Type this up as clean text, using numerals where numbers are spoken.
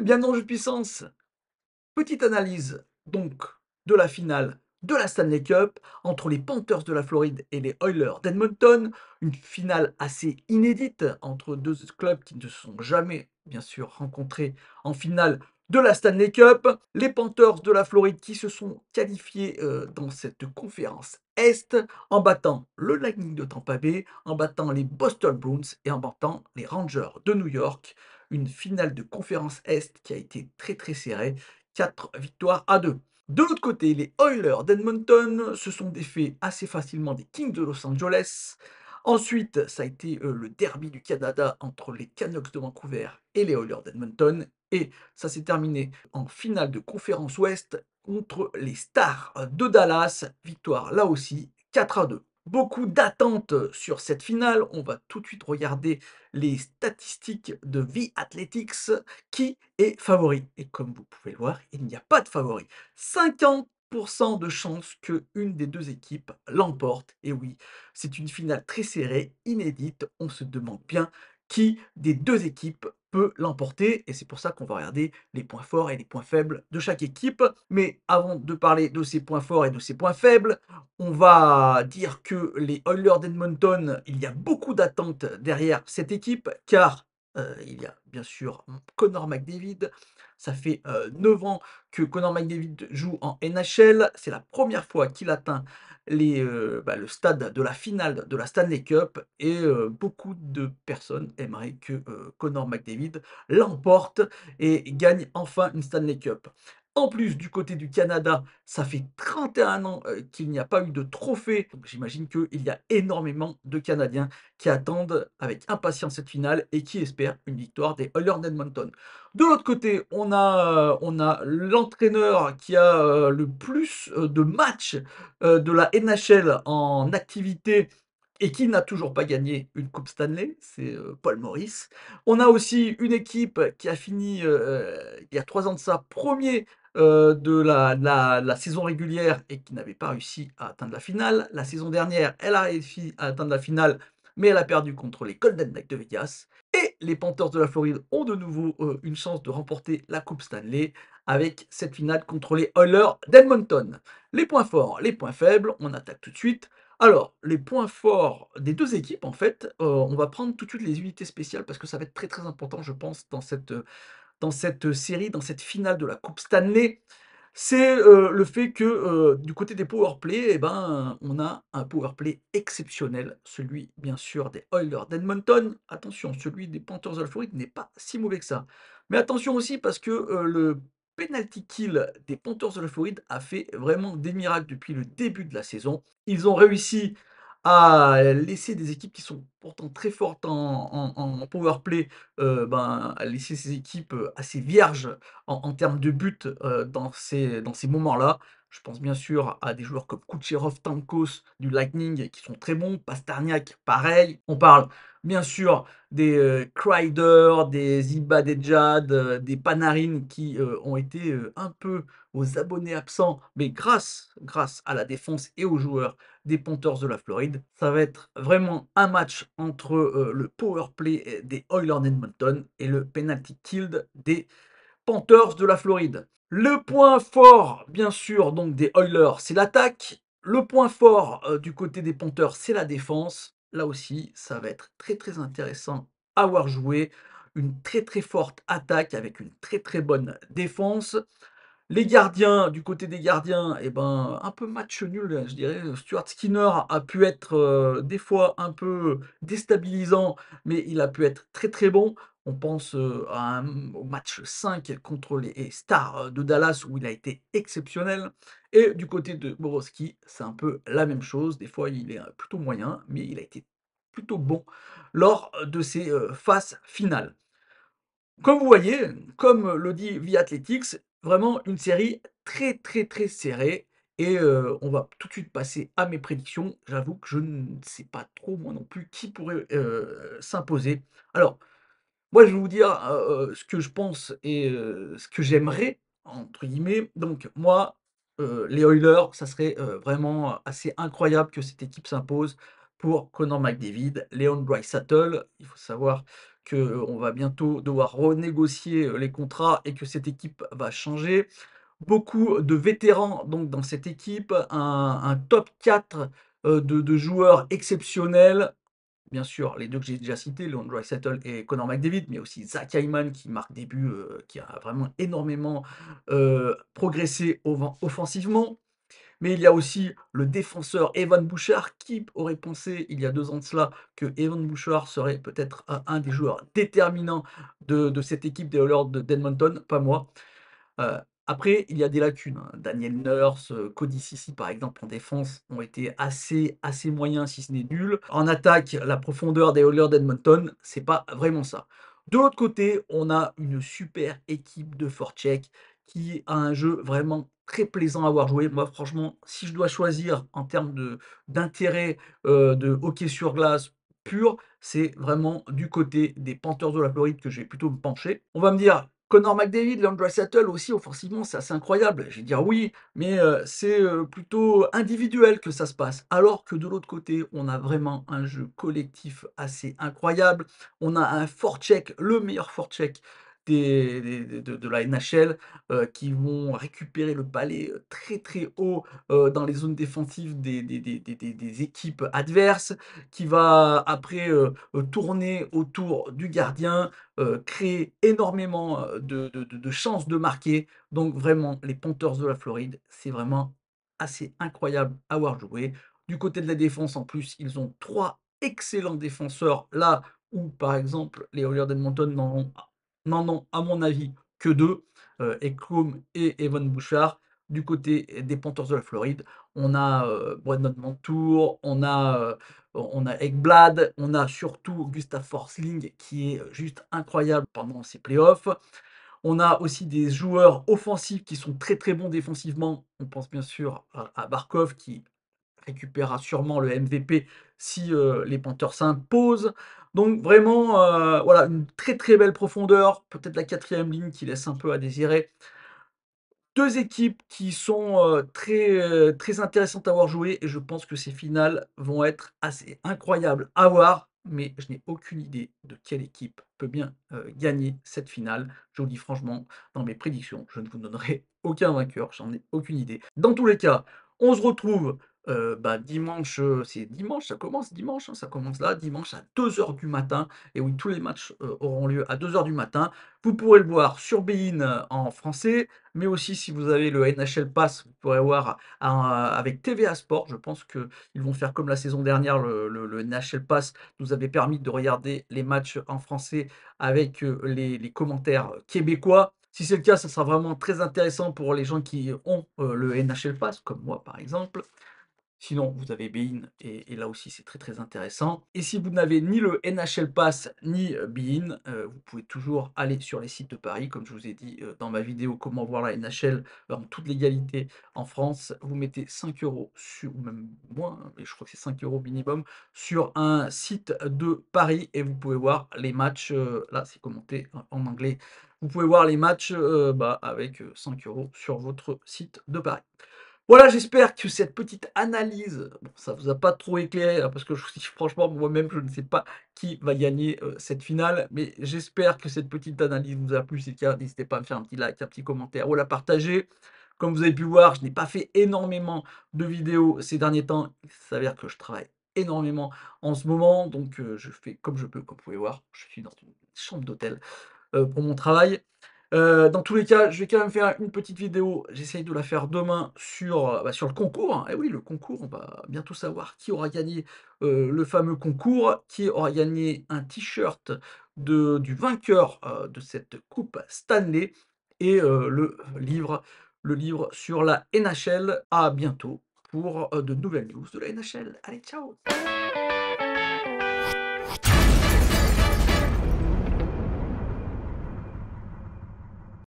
bienvenue dans Jeu de puissance. Petite analyse donc de la finale de la Stanley Cup entre les Panthers de la Floride et les Oilers d'Edmonton. Une finale assez inédite entre deux clubs qui ne se sont jamais, bien sûr, rencontrés en finale de la Stanley Cup. Les Panthers de la Floride qui se sont qualifiés dans cette conférence Est en battant le Lightning de Tampa Bay, en battant les Boston Bruins et en battant les Rangers de New York. Une finale de conférence Est qui a été très très serrée. 4 victoires à 2. De l'autre côté, les Oilers d'Edmonton se sont défaits assez facilement des Kings de Los Angeles. Ensuite, ça a été le derby du Canada entre les Canucks de Vancouver et les Oilers d'Edmonton. Et ça s'est terminé en finale de conférence Ouest contre les Stars de Dallas. Victoire là aussi 4 à 2. Beaucoup d'attentes sur cette finale. On va tout de suite regarder les statistiques de V-Athletics. Qui est favori? Et comme vous pouvez le voir, il n'y a pas de favori. 50% de chances qu'une des deux équipes l'emporte. Et oui, c'est une finale très serrée, inédite. On se demande bien qui des deux équipes peut l'emporter. Et c'est pour ça qu'on va regarder les points forts et les points faibles de chaque équipe. Mais avant de parler de ces points forts et de ces points faibles, on va dire que les Oilers d'Edmonton, il y a beaucoup d'attentes derrière cette équipe, car il y a bien sûr Connor McDavid. Ça fait 9 ans que Connor McDavid joue en NHL. C'est la première fois qu'il atteint le stade de la finale de la Stanley Cup. Et beaucoup de personnes aimeraient que Connor McDavid l'emporte et gagne enfin une Stanley Cup. En plus, du côté du Canada, ça fait 31 ans qu'il n'y a pas eu de trophée. Donc j'imagine qu'il y a énormément de Canadiens qui attendent avec impatience cette finale et qui espèrent une victoire des Oilers d'Edmonton. De l'autre côté, on a l'entraîneur qui a le plus de matchs de la NHL en activité et qui n'a toujours pas gagné une Coupe Stanley, c'est Paul Maurice. On a aussi une équipe qui a fini il y a 3 ans de ça, premier de la saison régulière et qui n'avait pas réussi à atteindre la finale. La saison dernière, elle a réussi à atteindre la finale, mais elle a perdu contre les Golden Knights de Vegas. Et les Panthers de la Floride ont de nouveau une chance de remporter la Coupe Stanley avec cette finale contre les Oilers d'Edmonton. Les points forts, les points faibles, on attaque tout de suite. Alors, les points forts des deux équipes, en fait, on va prendre tout de suite les unités spéciales parce que ça va être très très important, je pense, dans cette série, dans cette finale de la Coupe Stanley. C'est le fait que du côté des power play, eh ben, on a un power play exceptionnel, celui bien sûr des Oilers d'Edmonton. Attention, celui des Panthers de la Floride n'est pas si mauvais que ça. Mais attention aussi parce que le penalty kill des Panthers de la Floride a fait vraiment des miracles depuis le début de la saison. Ils ont réussi à laisser des équipes qui sont pourtant très fortes en power play, à laisser ces équipes assez vierges en termes de buts dans ces moments-là. Je pense bien sûr à des joueurs comme Kucherov, Stamkos du Lightning qui sont très bons, Pasternak pareil. On parle bien sûr des Kreider, des Zibanejad, des Panarin qui ont été un peu aux abonnés absents, mais grâce à la défense et aux joueurs des Panthers de la Floride. Ça va être vraiment un match entre le power play des Oilers d'Edmonton et le penalty killed des Panthers de la Floride. Le point fort, bien sûr, donc des Oilers, c'est l'attaque. Le point fort du côté des Panthers, c'est la défense. Là aussi, ça va être très très intéressant à voir jouer. Une très très forte attaque avec une très très bonne défense. Les gardiens, du côté des gardiens, eh ben, un peu match nul, je dirais. Stuart Skinner a pu être des fois un peu déstabilisant, mais il a pu être très très bon. On pense au match 5 contre les Stars de Dallas où il a été exceptionnel. Et du côté de Borowski, c'est un peu la même chose. Des fois, il est plutôt moyen, mais il a été plutôt bon lors de ses phases finales. Comme vous voyez, comme le dit V-Athletics, vraiment une série très, très, très serrée et on va tout de suite passer à mes prédictions. J'avoue que je ne sais pas trop moi non plus qui pourrait, s'imposer. Alors, moi je vais vous dire, ce que je pense et ce que «j'aimerais» entre guillemets. Donc moi, les Oilers, ça serait, vraiment assez incroyable que cette équipe s'impose pour Connor McDavid, Leon Draisaitl. Il faut savoir qu'on va bientôt devoir renégocier, les contrats et que cette équipe va changer. Beaucoup de vétérans donc dans cette équipe, un top 4 de joueurs exceptionnels. Bien sûr, les 2 que j'ai déjà cités, Leon Draisaitl et Connor McDavid, mais aussi Zach Hyman qui marque des buts, qui a vraiment énormément, progressé offensivement. Mais il y a aussi le défenseur Evan Bouchard. Qui aurait pensé il y a 2 ans de cela que Evan Bouchard serait peut-être un des joueurs déterminants de cette équipe des Oilers d'Edmonton? Pas moi. Heu, Après, il y a des lacunes, hein. Daniel Nurse, Cody Ceci, par exemple, en défense, ont été assez moyens, si ce n'est nuls. En attaque, la profondeur des Oilers d'Edmonton, c'est pas vraiment ça. De l'autre côté, on a une super équipe de forecheck qui a un jeu vraiment très plaisant à voir jouer. Moi, franchement, si je dois choisir en termes d'intérêt, de hockey sur glace pur, c'est vraiment du côté des Panthers de la Floride que je vais plutôt me pencher. On va me dire: «Connor McDavid, Leon Draisaitl aussi offensivement, c'est assez incroyable». Je vais dire: «Oui, mais c'est, plutôt individuel que ça se passe». Alors que de l'autre côté, on a vraiment un jeu collectif assez incroyable. On a un forecheck, le meilleur forecheck de la NHL, qui vont récupérer le balai, très haut, dans les zones défensives des équipes adverses, qui va après, tourner autour du gardien, créer énormément, de chances de marquer. Donc vraiment, les Panthers de la Floride, c'est vraiment assez incroyable à voir jouer. Du côté de la défense, en plus, ils ont 3 excellents défenseurs, là où, par exemple, les Oilers d'Edmonton n'en ont, à mon avis, que 2, Ekholm et Evan Bouchard. Du côté des Panthers de la Floride, on a, Brandon Montour, on a Ekblad, on a surtout Gustav Forsling qui est juste incroyable pendant ces playoffs. On a aussi des joueurs offensifs qui sont très bons défensivement. On pense bien sûr à Barkov qui récupérera sûrement le MVP si, les Panthers s'imposent. Donc vraiment, voilà, une très belle profondeur, peut-être la quatrième ligne qui laisse un peu à désirer. 2 équipes qui sont, très intéressantes à voir jouer et je pense que ces finales vont être assez incroyables à voir, mais je n'ai aucune idée de quelle équipe peut bien, gagner cette finale. Je vous le dis franchement, dans mes prédictions, je ne vous donnerai aucun vainqueur, j'en ai aucune idée. Dans tous les cas, on se retrouve, dimanche, c'est dimanche, ça commence dimanche, hein, ça commence là, dimanche à 2 heures du matin et oui, tous les matchs, auront lieu à 2 heures du matin. Vous pourrez le voir sur beIN, en français, mais aussi si vous avez le NHL Pass, vous pourrez voir avec TVA Sport. Je pense qu'ils vont faire comme la saison dernière, le NHL Pass nous avait permis de regarder les matchs en français avec, les commentaires québécois. Si c'est le cas, ça sera vraiment très intéressant pour les gens qui ont, le NHL Pass, comme moi par exemple. Sinon, vous avez beIN et là aussi, c'est très intéressant. Et si vous n'avez ni le NHL Pass ni, beIN, vous pouvez toujours aller sur les sites de paris, comme je vous ai dit, dans ma vidéo «Comment voir la NHL en toute légalité en France». Vous mettez 5 € sur ou même moins, hein, mais je crois que c'est 5 € minimum, sur un site de paris et vous pouvez voir les matchs, là, c'est commenté en anglais. Vous pouvez voir les matchs, avec, 5 € sur votre site de paris. Voilà, j'espère que cette petite analyse, bon, ça vous a pas trop éclairé, hein, parce que je vous dis franchement, moi-même, je ne sais pas qui va gagner, cette finale, mais j'espère que cette petite analyse vous a plu. Si c'est le cas, n'hésitez pas à me faire un petit like, un petit commentaire ou à la partager. Comme vous avez pu voir, je n'ai pas fait énormément de vidéos ces derniers temps. Il s'avère que je travaille énormément en ce moment, donc je fais comme je peux. Comme vous pouvez voir, je suis dans une chambre d'hôtel pour mon travail. Dans tous les cas, je vais quand même faire une petite vidéo, j'essaye de la faire demain sur, sur le concours, hein. Et oui, le concours, on va bientôt savoir qui aura gagné, le fameux concours, qui aura gagné un t-shirt du vainqueur, de cette coupe Stanley et le livre sur la NHL. À bientôt pour, de nouvelles news de la NHL. Allez, ciao!